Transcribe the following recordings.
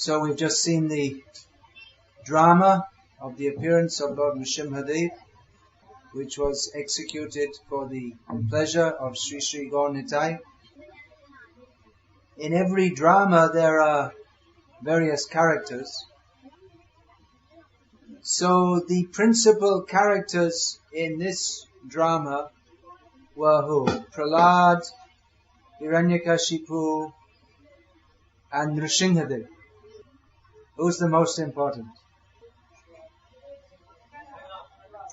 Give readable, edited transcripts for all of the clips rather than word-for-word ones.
So we've just seen the drama of the appearance of Lord Nrsimhadev, which was executed for the pleasure of Sri Sri Gaur Nitai. In every drama there are various characters. So the principal characters in this drama were who? Prahlad, Hiranyakasipu, and Nrsimhadev. Who's the most important?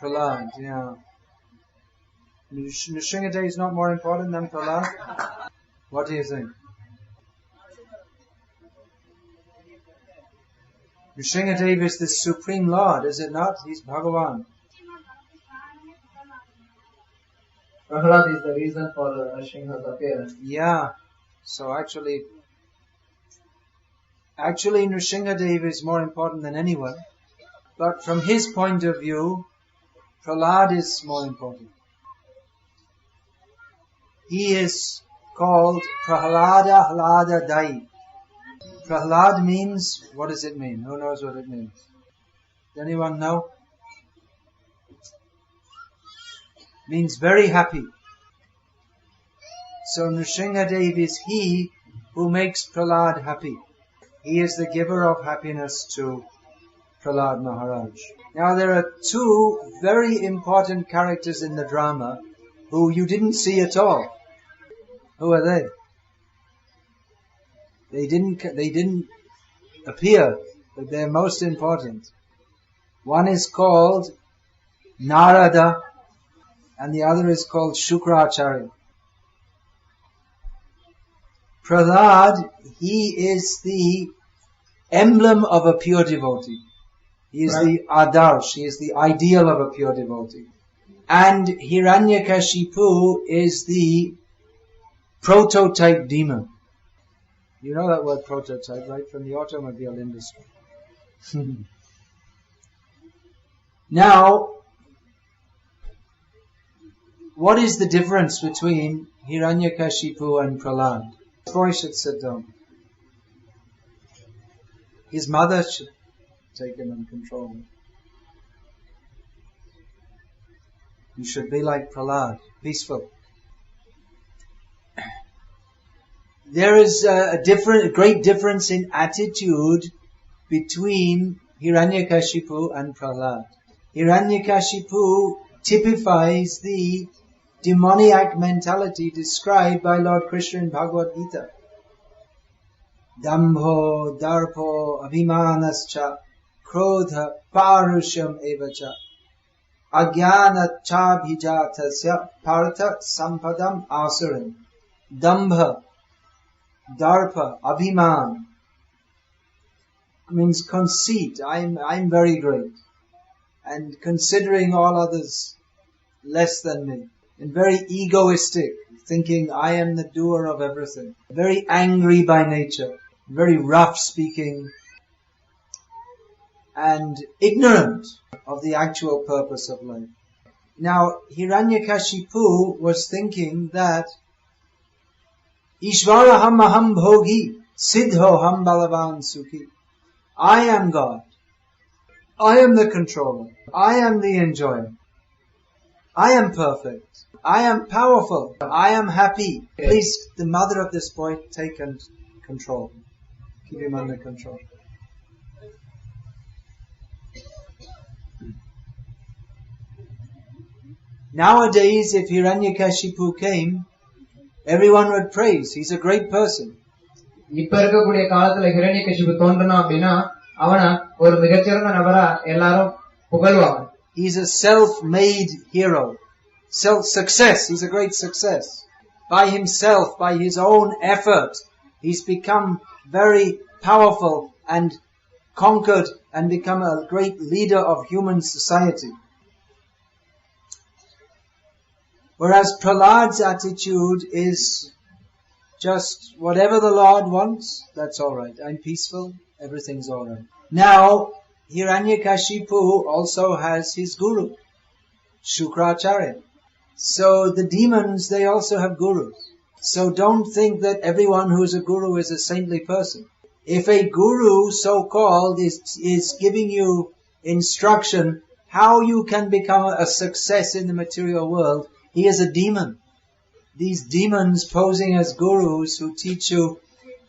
Prahlad, yeah. Nrsimhadev is not more important than Prahlad? What do you think? Nrsimhadev is the Supreme Lord, is it not? He's Bhagavan. Prahlad is the reason for Nrsimha's appearance. Yeah. So actually Nrsimhadev is more important than anyone. But from his point of view, Prahlad is more important. He is called Prahlada Hlada Dai. Prahlad means, what does it mean? Who knows what it means? Does anyone know? Means very happy. So Nrsimhadev is he who makes Prahlad happy. He is the giver of happiness to Prahlad Maharaj. Now there are two very important characters in the drama who you didn't see at all. Who are they? They didn't appear, but they're most important. One is called Narada and the other is called Shukracharya. Prahlad, he is the emblem of a pure devotee. He is the adarsh, he is the ideal of a pure devotee. And Hiranyakasipu is the prototype demon. You know that word prototype, right? From the automobile industry. Now, what is the difference between Hiranyakasipu and Prahlad? The boy should sit down. His mother should take him and control him. You should be like Prahlad, peaceful. There is a great difference in attitude between Hiranyakasipu and Prahlad. Hiranyakasipu typifies the demoniac mentality described by Lord Krishna in Bhagavad Gita. Dambho, darpo, abhimanascha, krodha, parusham evacha, agyana chabhijatasya, partha sampadam asuram. Dambha, darpa, abhiman, means conceit. I'm very great. And considering all others less than me. And very egoistic, thinking I am the doer of everything. Very angry by nature. Very rough speaking. And ignorant of the actual purpose of life. Now, Hiranyakasipu was thinking that Ishvaraham aham bhogi, siddhoham balavan sukhi. I am God. I am the controller. I am the enjoyer. I am perfect. I am powerful. I am happy. Please, the mother of this boy, take and control. Keep him under control. Nowadays, if Hiranyakasipu came, everyone would praise. He's a great person. இப்ப இருக்கக்கூடிய காலத்துல ஹிரண்யகசிபு தோன்றினா அப்படின்னா அவன ஒரு மிகச்சிறந்த நபரா எல்லாரும் புகழ்வாங்க. He's a self-made hero. Self-success. He's a great success. By himself, by his own effort, he's become very powerful and conquered and become a great leader of human society. Whereas Prahlad's attitude is just whatever the Lord wants, that's alright. I'm peaceful, everything's alright. Now, Hiranyakasipu also has his guru, Shukracharya. So the demons, they also have gurus. So don't think that everyone who is a guru is a saintly person. If a guru, so-called, is giving you instruction how you can become a success in the material world, he is a demon. These demons posing as gurus who teach you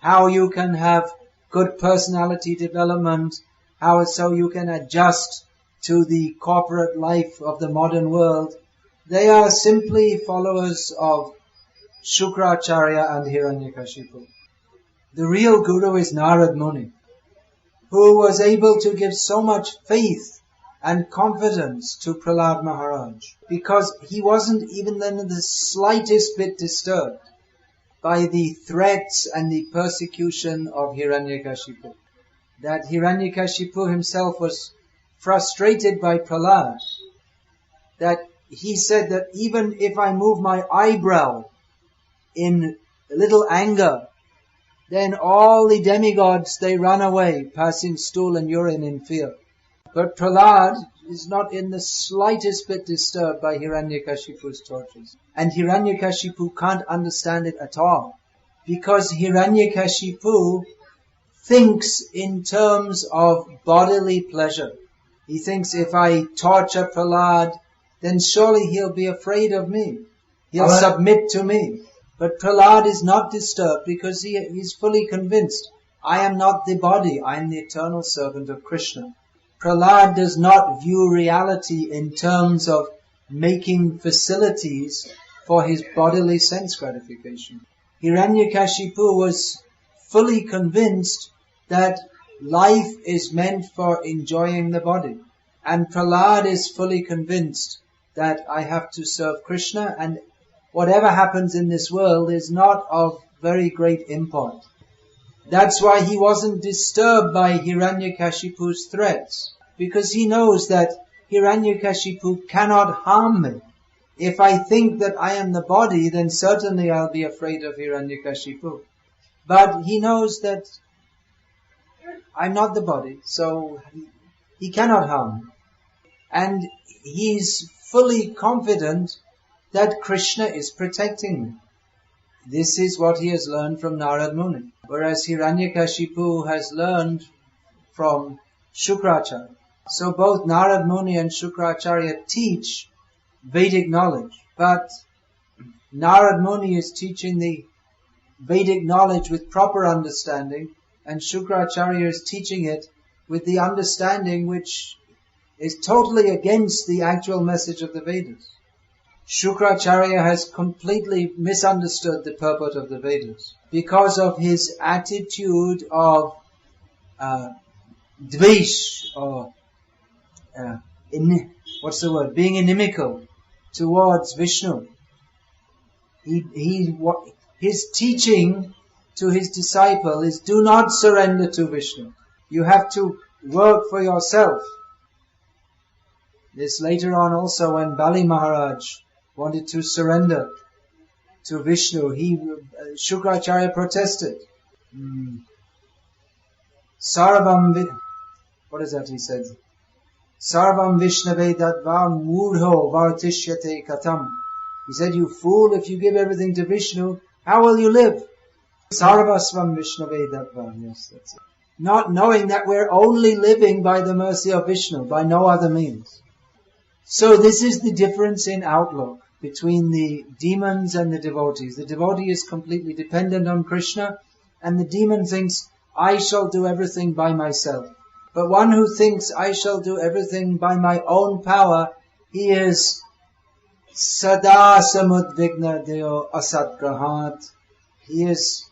how you can have good personality development, how so you can adjust to the corporate life of the modern world, they are simply followers of Shukracharya and Hiranyakasipu. The real guru is Narad Muni, who was able to give so much faith and confidence to Prahlad Maharaj, because he wasn't even then the slightest bit disturbed by the threats and the persecution of Hiranyakasipu. That Hiranyakasipu himself was frustrated by Prahlad, that he said that even if I move my eyebrow in a little anger, then all the demigods, they run away, passing stool and urine in fear. But Prahlad is not in the slightest bit disturbed by Hiranyakashipu's tortures. And Hiranyakashipu can't understand it at all, because Hiranyakashipu thinks in terms of bodily pleasure. He thinks, if I torture Prahlad, then surely he'll be afraid of me. He'll submit to me. But Prahlad is not disturbed because he's fully convinced, I am not the body, I am the eternal servant of Krishna. Prahlad does not view reality in terms of making facilities for his bodily sense gratification. Hiranyakashipu was fully convinced that life is meant for enjoying the body. And Prahlad is fully convinced that I have to serve Krishna, and whatever happens in this world is not of very great import. That's why he wasn't disturbed by Hiranyakashipu's threats, because he knows that Hiranyakashipu cannot harm me. If I think that I am the body, then certainly I'll be afraid of Hiranyakashipu. But he knows that I'm not the body, so he cannot harm me. And he's fully confident that Krishna is protecting me. This is what he has learned from Narad Muni. Whereas Hiranyakashipu has learned from Shukracharya. So both Narad Muni and Shukracharya teach Vedic knowledge. But Narad Muni is teaching the Vedic knowledge with proper understanding, and Shukracharya is teaching it with the understanding which is totally against the actual message of the Vedas. Shukracharya has completely misunderstood the purport of the Vedas because of his attitude of dvesh, or being inimical towards Vishnu. His teaching to his disciple is, do not surrender to Vishnu. You have to work for yourself. This later on also, when Bali Maharaj wanted to surrender to Vishnu, Shukracharya protested. What is that he said? Sarvam Vishnave Dadva Mudho Vartishyate Katam. He said, you fool, if you give everything to Vishnu, how will you live? Sarvasvam Vishnave Dadva. Yes, that's it. Not knowing that we're only living by the mercy of Vishnu, by no other means. So this is the difference in outlook between the demons and the devotees. The devotee is completely dependent on Krishna, and the demon thinks, I shall do everything by myself. But one who thinks, I shall do everything by my own power, he is sada samudvigna deo asatgrahat. He is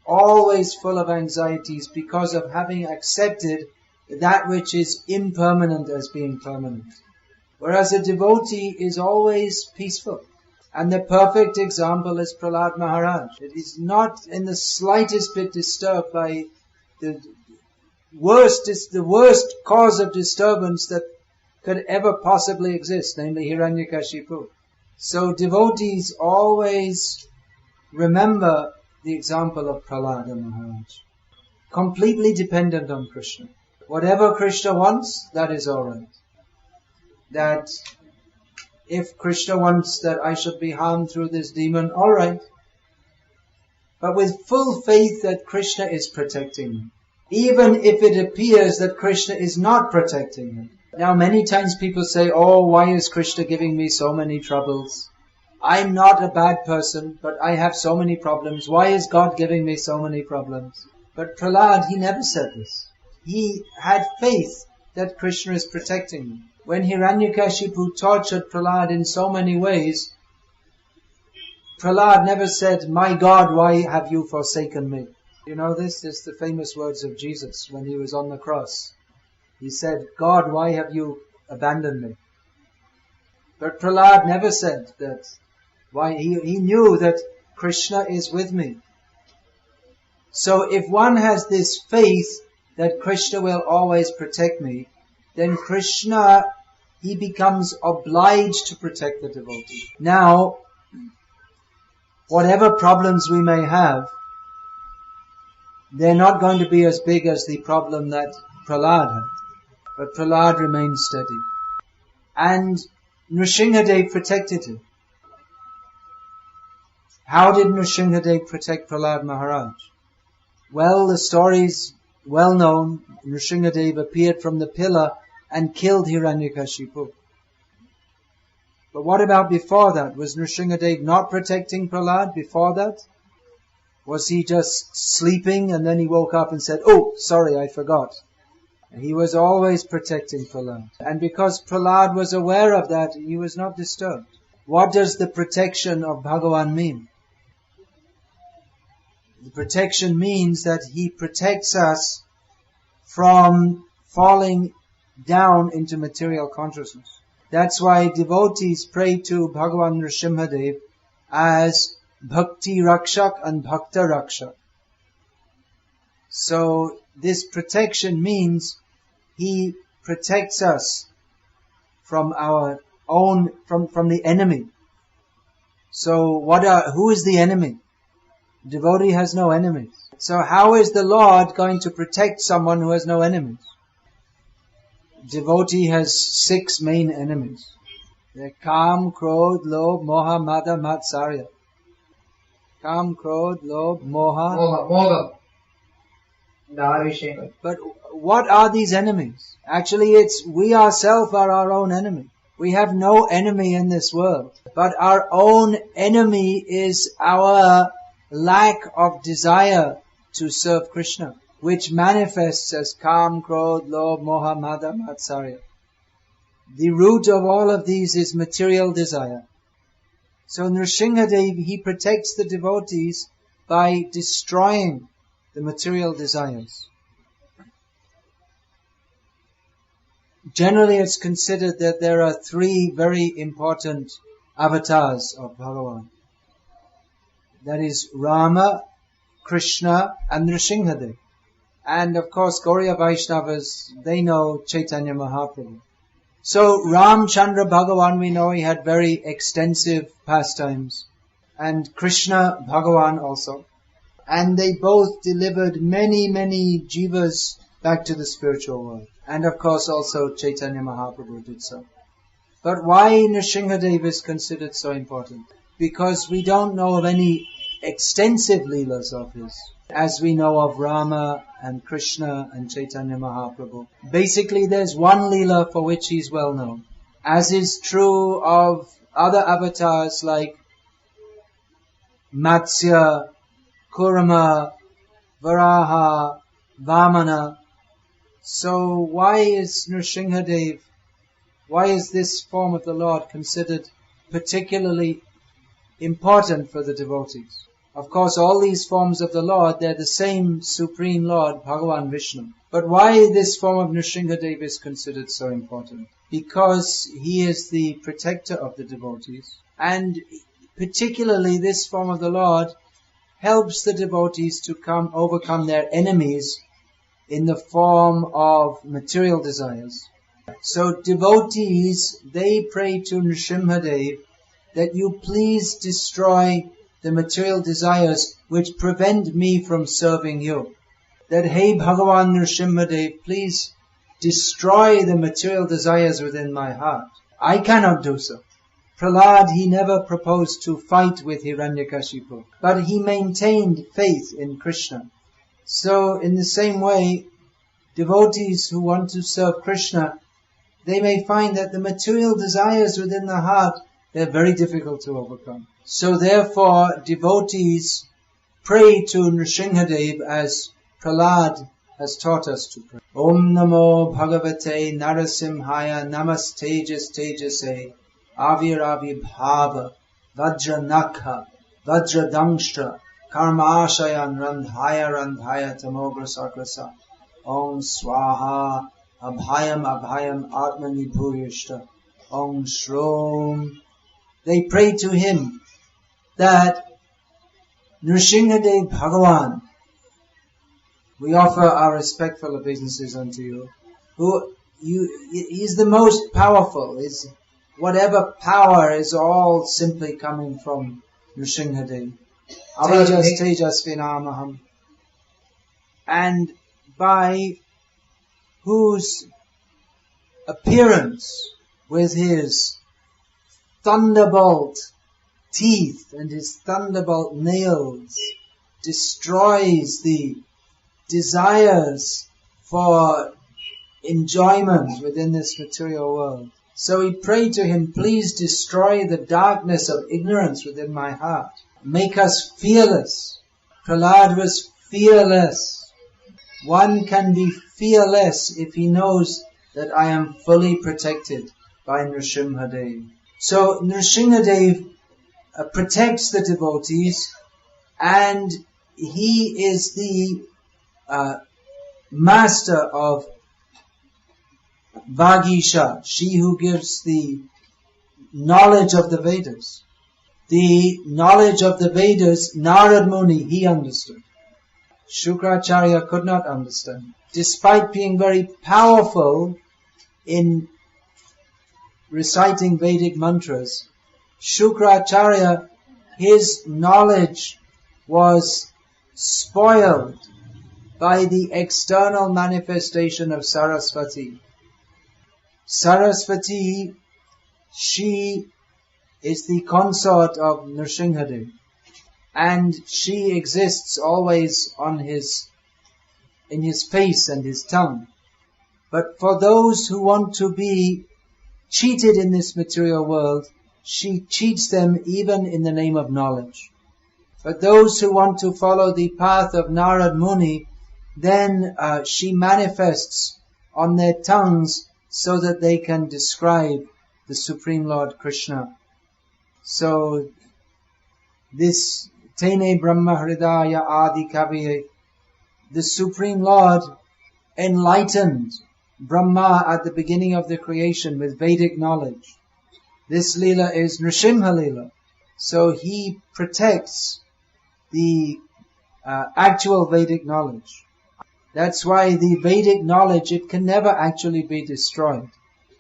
always full of anxieties because of having accepted that which is impermanent as being permanent. Whereas a devotee is always peaceful. And the perfect example is Prahlad Maharaj. It is not in the slightest bit disturbed by the worst cause of disturbance that could ever possibly exist, namely Hiranyakashipu. So devotees always remember the example of Prahlad Maharaj. Completely dependent on Krishna. Whatever Krishna wants, that is alright. That if Krishna wants that I should be harmed through this demon, alright. But with full faith that Krishna is protecting me. even if it appears that Krishna is not protecting him. Now many times people say, oh, why is Krishna giving me so many troubles? I'm not a bad person, but I have so many problems. Why is God giving me so many problems? But Prahlad, he never said this. He had faith that Krishna is protecting him. When Hiranyakasipu tortured Prahlad in so many ways, Prahlad never said, my God, why have you forsaken me? You know this? It's the famous words of Jesus when he was on the cross. He said, God, why have you abandoned me? But Prahlad never said that. Why? He knew that Krishna is with me. So if one has this faith that Krishna will always protect me, then Krishna, he becomes obliged to protect the devotee. Now, whatever problems we may have, they're not going to be as big as the problem that Prahlad had. But Prahlad remained steady. And Nrsimhadev protected him. How did Nrsimhadev protect Prahlad Maharaj? Well, the story's well known. Nrsimhadev appeared from the pillar and killed Hiranyakasipu. But what about before that? Was Nrsimhadev not protecting Prahlad before that? Was he just sleeping and then he woke up and said, oh, sorry, I forgot. He was always protecting Prahlad. And because Prahlad was aware of that, he was not disturbed. What does the protection of Bhagavan mean? The protection means that he protects us from falling down into material consciousness. That's why devotees pray to Bhagavan Nrsimhadev as Bhakti Rakshak and Bhakta Rakshak. So this protection means he protects us from our own, from the enemy. So who is the enemy? Devotee has no enemies. So how is the Lord going to protect someone who has no enemies? Devotee has 6 main enemies. They're Kam, Krodh, Lobh, Moha, Mada, Matsarya. Kam, Krodh, Lobh, Moha. But what are these enemies? Actually, we ourselves are our own enemy. We have no enemy in this world. But our own enemy is our lack of desire to serve Krishna, which manifests as Kam, Krodh, Lobh, Moha, Mada, Matsarya. The root of all of these is material desire. So Nrsimhadev, he protects the devotees by destroying the material desires. Generally, it's considered that there are 3 very important avatars of Bhagavan. That is Rama, Krishna and Nrsimhadev. And of course, Gauriya Vaishnavas, they know Chaitanya Mahaprabhu. So Ramchandra Bhagavan, we know he had very extensive pastimes. And Krishna Bhagavan also. And they both delivered many, many jivas back to the spiritual world. And of course also Chaitanya Mahaprabhu did so. But why Nrsimhadev is considered so important? Because we don't know of any extensive leelas of his, as we know of Rama and Krishna and Chaitanya Mahaprabhu. Basically, there's one leela for which he's well known, as is true of other avatars like Matsya, Kurma, Varaha, Vamana. So why is Nrsimhadev, why is this form of the Lord considered particularly important for the devotees? Of course, all these forms of the Lord, they're the same Supreme Lord, Bhagavan Vishnu. But why this form of Nrsimhadev is considered so important? Because he is the protector of the devotees. And particularly this form of the Lord helps the devotees to overcome their enemies in the form of material desires. So devotees, they pray to Nrsimhadev that you please destroy the material desires which prevent me from serving you. That, hey Bhagavan Nrsimhadev, please destroy the material desires within my heart. I cannot do so. Prahlad, he never proposed to fight with Hiranyakasipu, but he maintained faith in Krishna. So in the same way, devotees who want to serve Krishna, they may find that the material desires within the heart, they're very difficult to overcome. So therefore, devotees pray to Nrsimhadev as Prahlad has taught us to pray. Om Namo Bhagavate Narasimhaya Namastejas Tejase Avir Bhava Vajranakha Vajradangshtra Karmashayan Randhaya Tamograsakrasa Om Swaha Abhayam Atmani Bhurishta Om Shrom. They pray to him that Nrsimhadev Bhagavan, we offer our respectful obeisances unto you. He's the most powerful. Whatever power is all simply coming from Nrsimhadev. Tejas Vinamaham. And by whose appearance with his thunderbolt teeth and his thunderbolt nails destroys the desires for enjoyment within this material world. So he prayed to him, please destroy the darkness of ignorance within my heart. Make us fearless. Prahlad was fearless. One can be fearless if he knows that I am fully protected by Nrsimhadev. So Nrsimhadev protects the devotees, and he is the master of Vagisha, she who gives the knowledge of the Vedas. The knowledge of the Vedas, Narad Muni, he understood. Shukracharya could not understand. Despite being very powerful in reciting Vedic mantras, Shukracharya, his knowledge was spoiled by the external manifestation of Saraswati. Saraswati, she is the consort of Nrsimhadev, and she exists always in his face and his tongue. But for those who want to be cheated in this material world, she cheats them even in the name of knowledge. But those who want to follow the path of Narad Muni, then she manifests on their tongues so that they can describe the Supreme Lord Krishna. So this Tene Brahma Hridaya Adi Kaviye, the Supreme Lord enlightened Brahma at the beginning of the creation with Vedic knowledge. This Leela is Nrsimha Leela. So he protects the actual Vedic knowledge. That's why the Vedic knowledge, it can never actually be destroyed.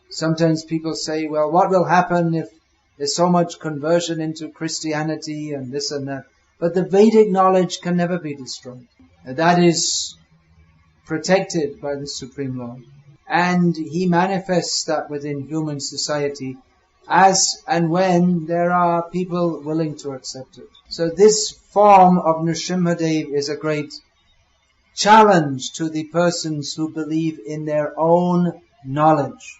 Sometimes people say, well, what will happen if there's so much conversion into Christianity and this and that? But the Vedic knowledge can never be destroyed. That is protected by the Supreme Lord. And he manifests that within human society as and when there are people willing to accept it. So this form of Nrsimhadev is a great challenge to the persons who believe in their own knowledge.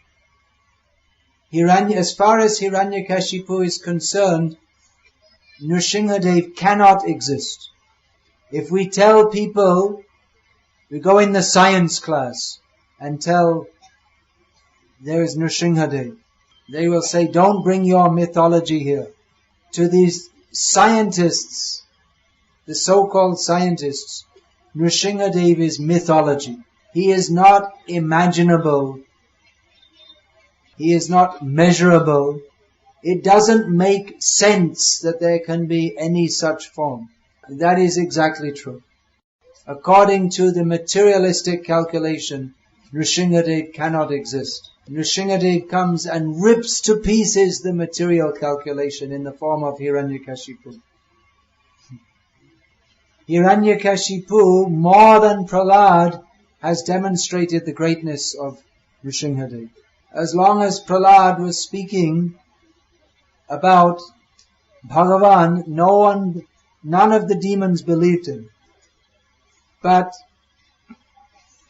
As far as Hiranyakasipu is concerned, Nrsimhadev cannot exist. If we tell people, we go in the science class and tell there is Nrsimhadev, they will say, don't bring your mythology here. To these scientists, the so-called scientists, Nrsimhadev is mythology. He is not imaginable. He is not measurable. It doesn't make sense that there can be any such form. And that is exactly true. According to the materialistic calculation, Nrsimhadev cannot exist. Nrsimhadev comes and rips to pieces the material calculation in the form of Hiranyakasipu. Hiranyakasipu, more than Prahlad, has demonstrated the greatness of Nrsimhadev. As long as Prahlad was speaking about Bhagavan, none of the demons believed him. But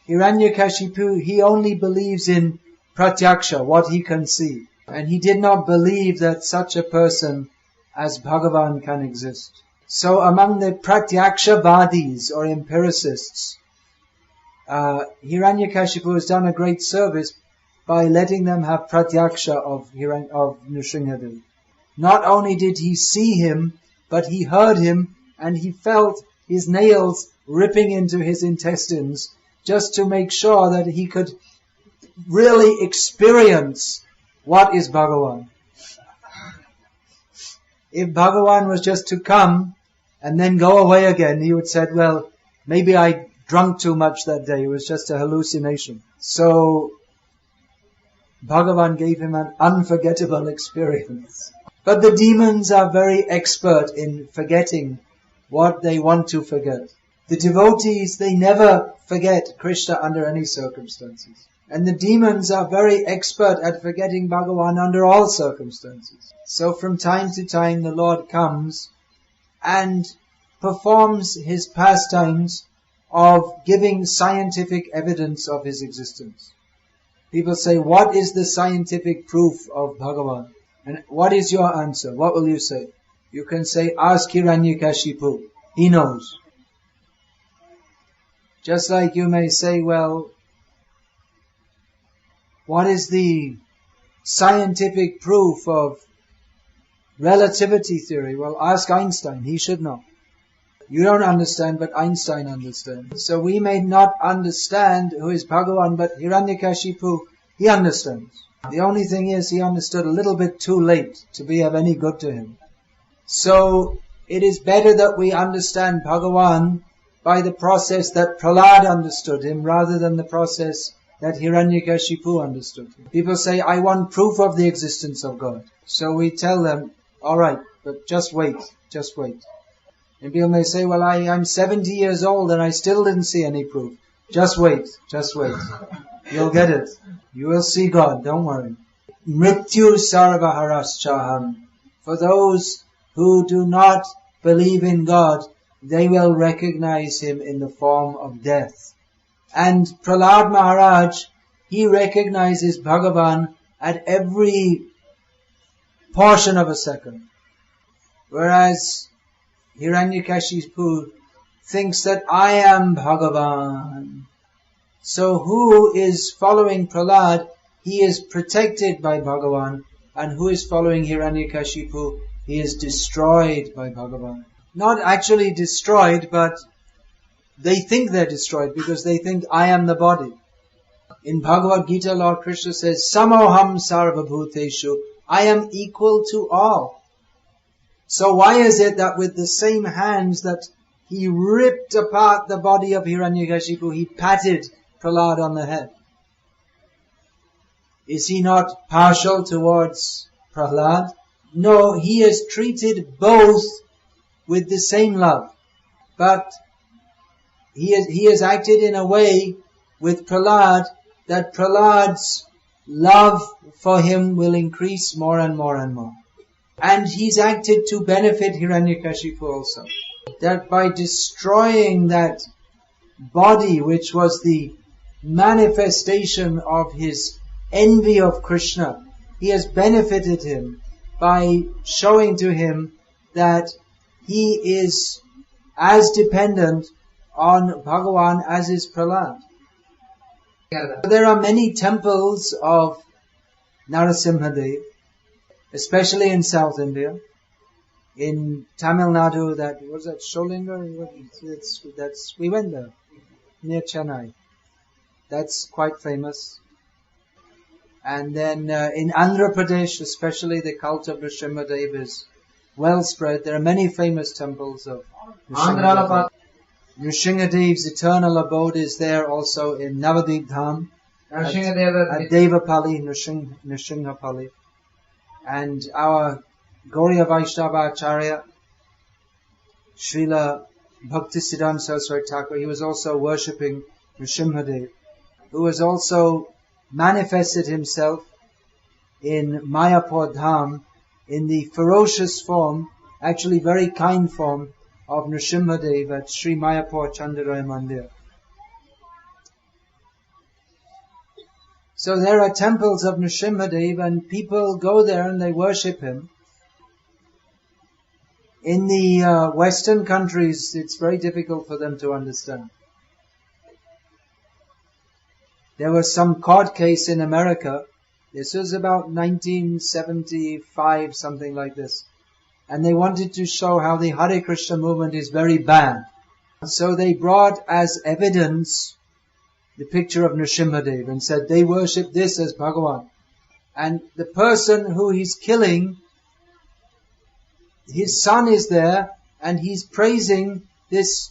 Hiranyakasipu, he only believes in pratyaksha, what he can see. And he did not believe that such a person as Bhagavan can exist. So among the pratyakshavadis or empiricists, Hiranyakasipu has done a great service by letting them have pratyaksha of Nrsimhadev. Not only did he see him, but he heard him and he felt his nails ripping into his intestines just to make sure that he could really experience what is Bhagavan. If Bhagavan was just to come and then go away again, he would say, well, maybe I drunk too much that day. It was just a hallucination. So Bhagavan gave him an unforgettable experience. But the demons are very expert in forgetting what they want to forget. The devotees, they never forget Krishna under any circumstances. And the demons are very expert at forgetting Bhagavan under all circumstances. So from time to time the Lord comes and performs his pastimes of giving scientific evidence of his existence. People say, what is the scientific proof of Bhagavan? And what is your answer? What will you say? You can say, ask Hiranyakasipu. He knows. Just like you may say, well, what is the scientific proof of relativity theory? Well, ask Einstein. He should know. You don't understand, but Einstein understands. So we may not understand who is Bhagavan, but Hiranyakasipu, he understands. The only thing is, he understood a little bit too late to be of any good to him. So it is better that we understand Bhagavan by the process that Prahlad understood him, rather than the process that Hiranyakasipu understood him. People say, I want proof of the existence of God. So we tell them, alright, but just wait. And people may say, well, I'm 70 years old and I still didn't see any proof. Just wait. You'll get it. You will see God, don't worry. Mrityu sarvaharashchaham. For those who do not believe in God, they will recognize him in the form of death. And Prahlad Maharaj, he recognizes Bhagavan at every portion of a second. Whereas Hiranyakasipu thinks that I am Bhagavan. So who is following Prahlad, he is protected by Bhagavan, and who is following Hiranyakasipu, he is destroyed by Bhagavan. Not actually destroyed, but they think they're destroyed because they think I am the body. In Bhagavad Gita, Lord Krishna says, Samoham sarvabhuteshu, I am equal to all. So why is it that with the same hands that he ripped apart the body of Hiranyakasipu, he patted Prahlad on the head? Is he not partial towards Prahlad? No, he has treated both with the same love. But he has acted in a way with Prahlad that Prahlad's love for him will increase more and more and more. And he's acted to benefit Hiranyakasipu also. That by destroying that body which was the manifestation of his envy of Krishna, he has benefited him by showing to him that he is as dependent on Bhagavan as is Prahlad. There are many temples of Narasimhadev, especially in South India. In Tamil Nadu, that was that Sholinga. We went there near Chennai. That's quite famous. And then in Andhra Pradesh, especially the cult of Nrsimhadev is well spread. There are many famous temples of Nrsimhadev. Nrsimhadev's eternal abode is there also in Navadip Dham, at Devapalli, Nrsinghapalli. And our Gauriya Vaishnava Acharya, Srila Bhaktisiddhanta Saraswati Thakur, he was also worshipping Nrsimhadev, who has also manifested himself in Mayapur Dham in the ferocious form, actually very kind form, of Nrsimhadev at Sri Mayapur Chandaray Mandir. So there are temples of Nrsimhadev and people go there and they worship him. In the Western countries, it's very difficult for them to understand. There was some court case in America. This was about 1975, something like this. And they wanted to show how the Hare Krishna movement is very bad. So they brought as evidence the picture of Nrsimhadev and said they worship this as Bhagavan. And the person who he's killing, his son is there and he's praising this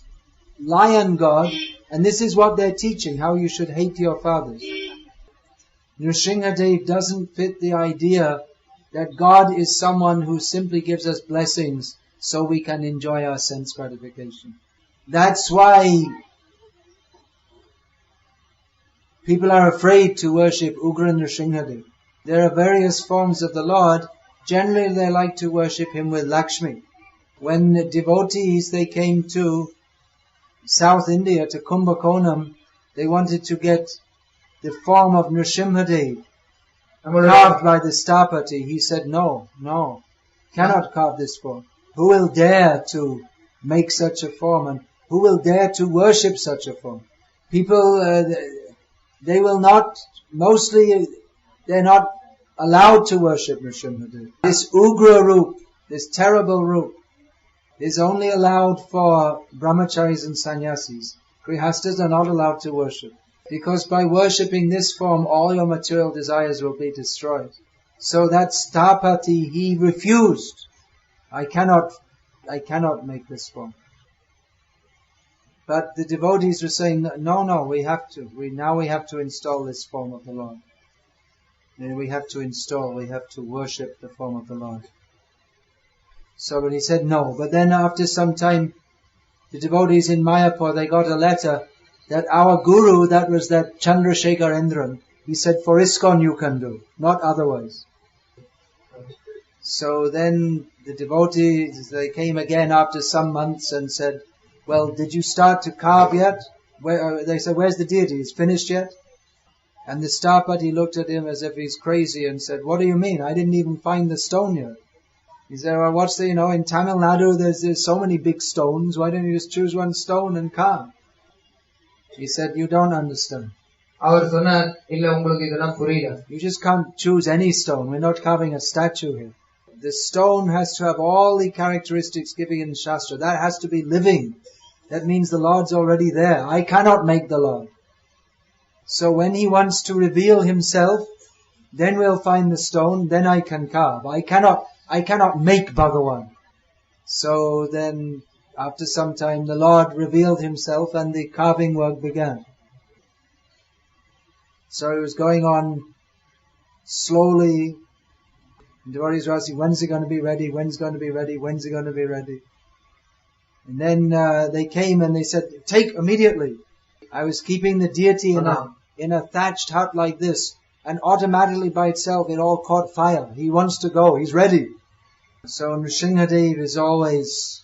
lion god, and this is what they're teaching, how you should hate your fathers. Nrsimhadev doesn't fit the idea that God is someone who simply gives us blessings so we can enjoy our sense gratification. That's why people are afraid to worship Ugra Nrsimhadev. There are various forms of the Lord. Generally they like to worship him with Lakshmi. When the devotees, they came to South India, to Kumbakonam, they wanted to get the form of Nrsimhadev carved by the Stapati. He said, no, cannot carve this form. Who will dare to make such a form, and who will dare to worship such a form? People, they will not, mostly, they're not allowed to worship Nrsimhadev. This Ugra Roop, this terrible Roop, is only allowed for brahmacharis and sannyasis. Grihastas are not allowed to worship. Because by worshipping this form, all your material desires will be destroyed. So that Stapati, he refused. I cannot make this form. But the devotees were saying, no, we have to. We have to install this form of the Lord. And we have to worship the form of the Lord. So but he said no. But then after some time, the devotees in Mayapur, they got a letter that our guru, that was that Chandrasekhar Endran, he said, for ISKCON you can do, not otherwise. So then the devotees, they came again after some months and said, well, did you start to carve yet? They said, where's the deity? Is finished yet? And the Stapati looked at him as if he's crazy and said, what do you mean? I didn't even find the stone yet. He said, well, in Tamil Nadu there's so many big stones, why don't you just choose one stone and carve? He said, you don't understand. You just can't choose any stone. We're not carving a statue here. The stone has to have all the characteristics given in Shastra. That has to be living. That means the Lord's already there. I cannot make the Lord. So when he wants to reveal himself, then we'll find the stone, then I can carve. I cannot make Bhagavan. So then, after some time, the Lord revealed himself and the carving work began. So it was going on slowly. And devotees were asking, when's it going to be ready? When's it going to be ready? When's it going to be ready? And then they came and they said, take immediately. I was keeping the deity in a thatched hut like this, and automatically by itself it all caught fire. He wants to go. He's ready. So Nrsimhadev is always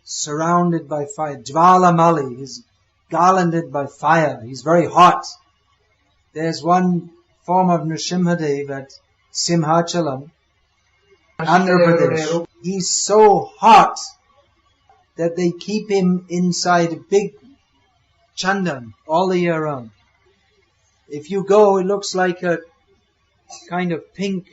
surrounded by fire. Jvala Mali, he's garlanded by fire. He's very hot. There's one form of Nrsimhadev at Simhachalam, Andhra Pradesh. He's so hot that they keep him inside a big chandan all the year round. If you go, it looks like a kind of pink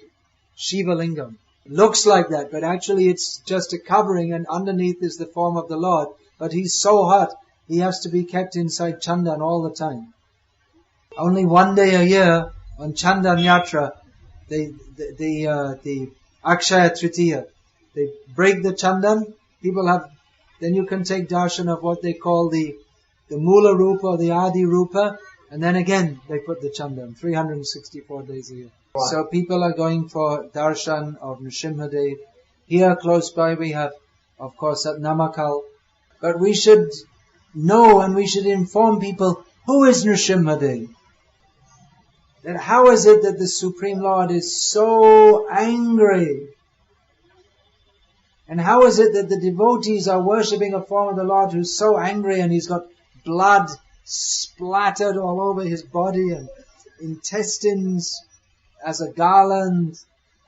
Shiva Lingam. It looks like that, but actually it's just a covering, and underneath is the form of the Lord. But he's so hot, he has to be kept inside chandan all the time. Only one day a year on Chandan Yatra, the Akshaya Tritiya, they break the chandan. Then you can take darshan of what they call the Mula Rupa or the Adi Rupa, and then again they put the chandan 364 days a year. Wow. So people are going for darshan of Nrsimhadev. Here close by we have, of course, at Namakal. But we should know and we should inform people, who is Nrsimhadev? That how is it that the Supreme Lord is so angry And how is it that the devotees are worshipping a form of the Lord who's so angry and he's got blood splattered all over his body and intestines as a garland?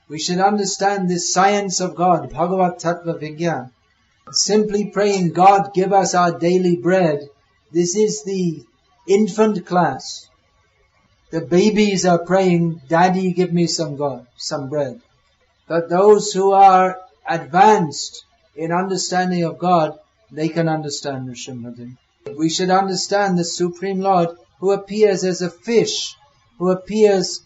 We should understand this science of God, Bhagavat Tattva Vigyan. Simply praying, God, give us our daily bread. This is the infant class. The babies are praying, Daddy, give me some bread. But those who are advanced in understanding of God, they can understand Nrsimhadev. We should understand the Supreme Lord who appears as a fish, who appears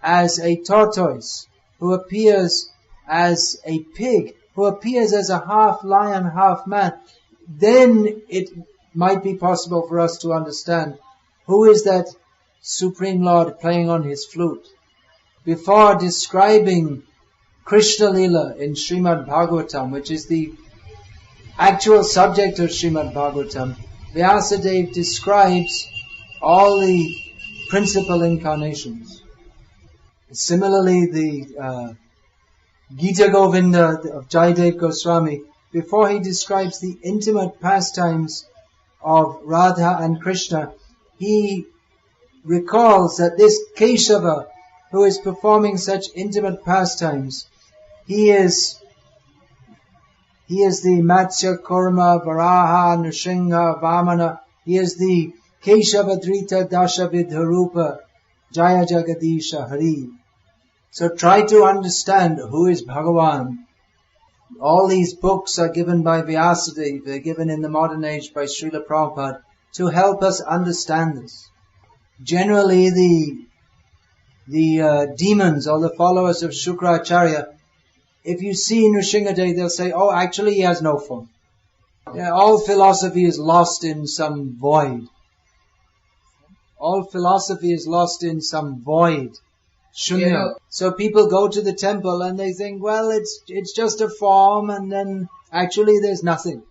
as a tortoise, who appears as a pig, who appears as a half lion, half man. Then it might be possible for us to understand who is that Supreme Lord playing on his flute. Before describing Krishna Lila in Srimad Bhagavatam, which is the actual subject of Srimad Bhagavatam, Vyasadeva describes all the principal incarnations. Similarly, the Gita Govinda of Jayadev Goswami, before he describes the intimate pastimes of Radha and Krishna, he recalls that this Keshava, who is performing such intimate pastimes, he is the Matsya, Kurma, Varaha, Nrsimha, Vamana. He is the Keshava Drita Dasha Vidharupa, Jaya Jagadisha Hari. So try to understand who is Bhagavan. All these books are given by Vyasadeva, they're given in the modern age by Srila Prabhupada to help us understand this. Generally the demons or the followers of Shukracharya, if you see Nrsimhadev, they'll say, oh, actually he has no form. Yeah, all philosophy is lost in some void. All philosophy is lost in some void. Shunya. Yeah. So people go to the temple and they think, well, it's just a form, and then actually there's nothing.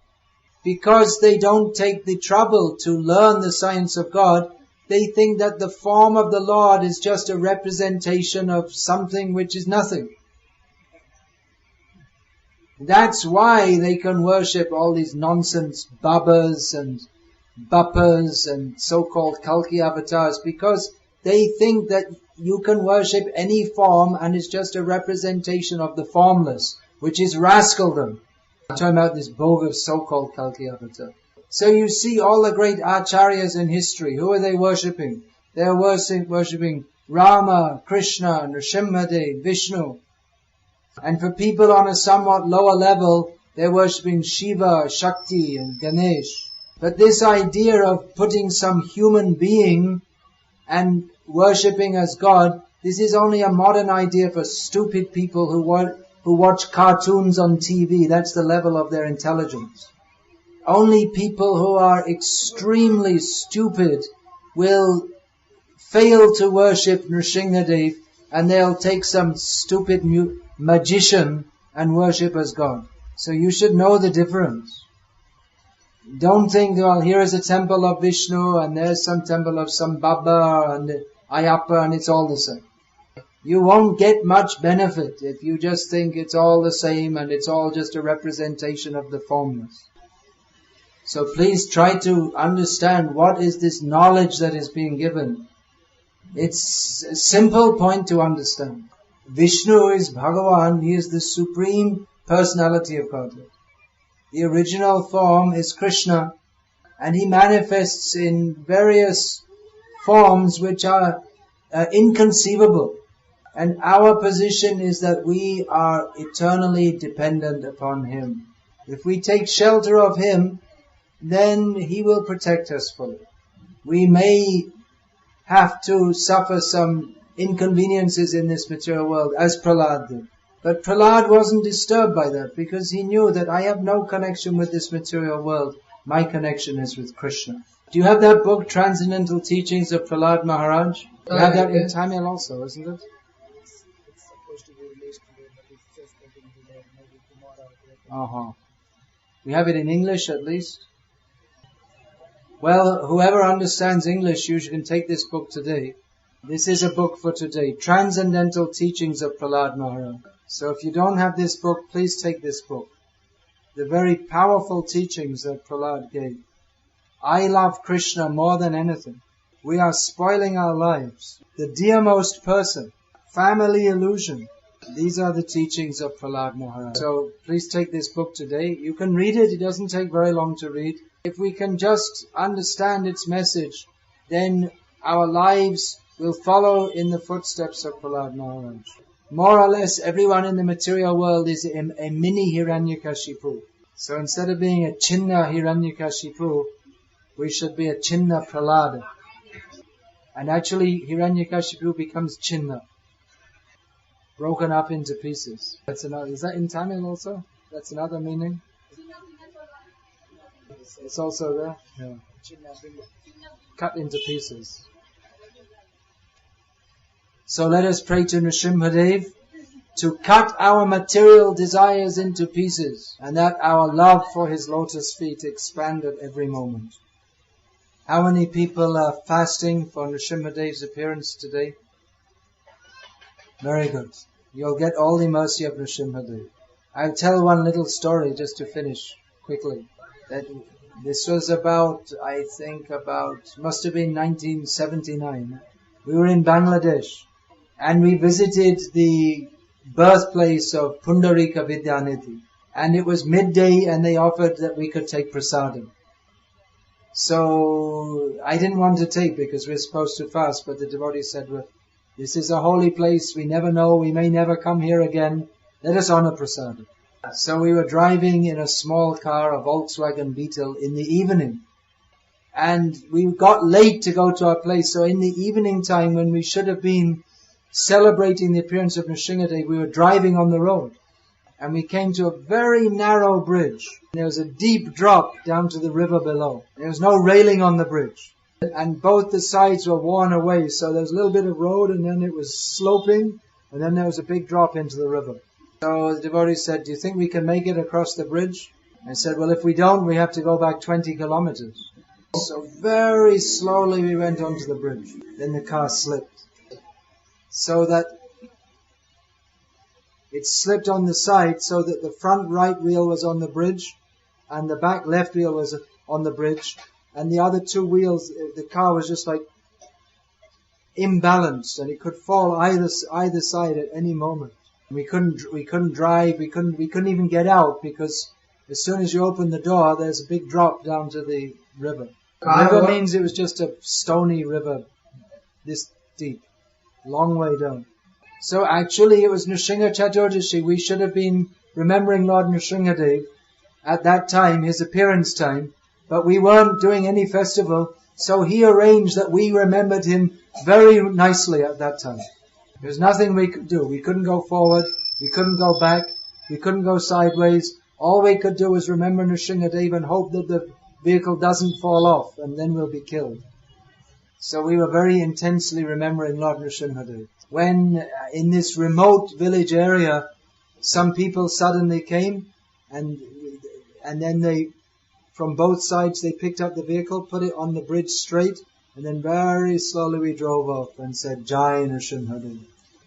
Because they don't take the trouble to learn the science of God, they think that the form of the Lord is just a representation of something which is nothing. That's why they can worship all these nonsense Babas and Bappas and so-called Kalki avatars, because they think that you can worship any form and it's just a representation of the formless, which is rascaldom. I'm talking about this bogus so-called Kalki avatar. So you see all the great acharyas in history, who are they worshipping? They are worshipping Rama, Krishna, Nrsimhadev, Vishnu. And for people on a somewhat lower level, they're worshipping Shiva, Shakti and Ganesh. But this idea of putting some human being and worshipping as God, this is only a modern idea for stupid people who watch cartoons on TV. That's the level of their intelligence. Only people who are extremely stupid will fail to worship Nrsimhadev, and they'll take some stupid magician and worship as God. So you should know the difference. Don't think, well, here is a temple of Vishnu and there's some temple of some Baba and Ayappa and it's all the same. You won't get much benefit if you just think it's all the same and it's all just a representation of the formless. So please try to understand what is this knowledge that is being given. It's a simple point to understand. Vishnu is Bhagavan, he is the supreme personality of Godhead. The original form is Krishna, and he manifests in various forms which are inconceivable. And our position is that we are eternally dependent upon him. If we take shelter of him, then he will protect us fully. We may have to suffer some inconveniences in this material world, as Prahlad did. But Prahlad wasn't disturbed by that, because he knew that I have no connection with this material world. My connection is with Krishna. Do you have that book, Transcendental Teachings of Prahlad Maharaj? You have that in Tamil also, isn't it? It's supposed to be released today, but it's just getting delayed, maybe tomorrow. We have it in English at least. Well, whoever understands English, you can take this book today. This is a book for today. Transcendental Teachings of Prahlad Maharaj. So if you don't have this book, please take this book. the very powerful teachings that Prahlad gave. I love Krishna more than anything. We are spoiling our lives. The dearmost person. Family illusion. These are the teachings of Prahlad Maharaj. So please take this book today. You can read it. It doesn't take very long to read. If we can just understand its message, then our lives will follow in the footsteps of Prahlad Maharaj. More or less, everyone in the material world is a mini Hiranyakasipu. So instead of being a Chinna Hiranyakasipu, we should be a Chinna Prahlada. And actually, Hiranyakasipu becomes Chinna, broken up into pieces. That's another. Is that in Tamil also? That's another meaning. It's also there. Yeah. Cut into pieces. So let us pray to Nrsimhadev to cut our material desires into pieces, and that our love for his lotus feet expand at every moment. How many people are fasting for Nrsimhadev's appearance today? Very good. You'll get all the mercy of Nrsimhadev. I'll tell one little story just to finish quickly. That this was I think must have been 1979. We were in Bangladesh and we visited the birthplace of Pundarika Vidyanidhi. And it was midday and they offered that we could take prasadam. So I didn't want to take because we're supposed to fast, but the devotee said, well, this is a holy place, we never know, we may never come here again, let us honor prasadam. So we were driving in a small car, a Volkswagen Beetle, in the evening. And we got late to go to our place, so in the evening time when we should have been celebrating the appearance of Nrsimhadev, we were driving on the road. And we came to a very narrow bridge. There was a deep drop down to the river below. There was no railing on the bridge. And both the sides were worn away, so there was a little bit of road and then it was sloping, and then there was a big drop into the river. So the devotee said, do you think we can make it across the bridge? I said, well, if we don't, we have to go back 20 kilometers. So very slowly we went onto the bridge. Then the car slipped. So that it slipped on the side so that the front right wheel was on the bridge and the back left wheel was on the bridge. And the other two wheels, the car was just like imbalanced and it could fall either side at any moment. We couldn't drive, we couldn't even get out because as soon as you open the door, there's a big drop down to the river. River means it was just a stony river, this deep, long way down. So actually it was Nrsimha Chaturdashi. We should have been remembering Lord Nrsimhadev at that time, his appearance time, but we weren't doing any festival, so he arranged that we remembered him very nicely at that time. There was nothing we could do. We couldn't go forward, we couldn't go back, we couldn't go sideways. All we could do was remember Nrsimhadev and hope that the vehicle doesn't fall off and then we'll be killed. So we were very intensely remembering Lord Nrsimhadev. When in this remote village area, some people suddenly came and then they, from both sides, they picked up the vehicle, put it on the bridge straight, and then very slowly we drove off and said, Jai Nrsimhadev.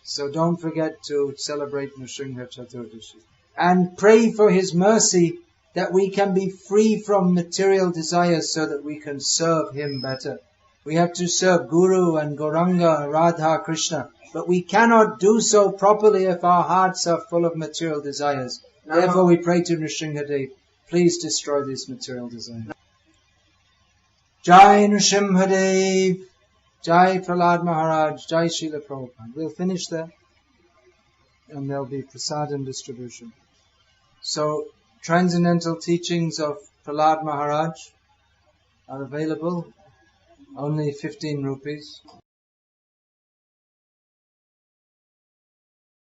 So don't forget to celebrate Nrsimha Chaturdashi. And pray for his mercy that we can be free from material desires so that we can serve him better. We have to serve Guru and Gauranga, Radha, Krishna. But we cannot do so properly if our hearts are full of material desires. Therefore we pray to Nrsimhadev, please destroy these material desires. Jai Nrsimhadev, Jai Prahlad Maharaj, Jai Srila Prabhupada. We'll finish there and there'll be prasadam distribution. So, transcendental teachings of Prahlad Maharaj are available, only 15 rupees.